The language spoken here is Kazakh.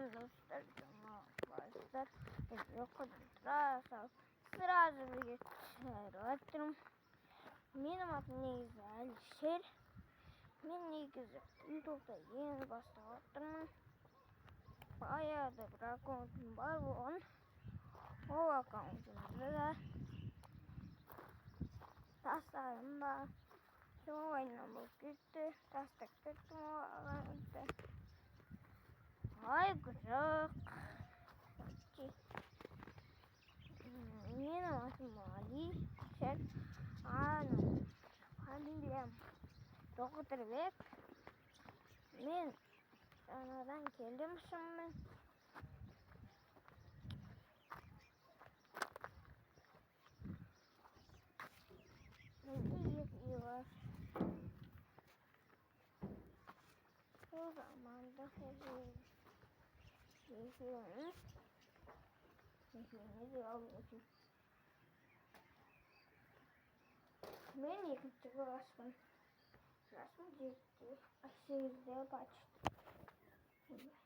дома хватит. Я хочу сразу видеть утром. Минимум не залишер. Миник YouTube-та yin бастагтан. Баяа дракон барвон. Оо аккаунт нэлээ. Тасаамба. Шоуй номер гэдэг тастагтай агаартай. Ай гүрэг. Миний мали шэр хандиям доктор век мен анадан келдимшим Ива. Манда хэвээ. Мен их согласен. Раз мы здесь, а все бачите.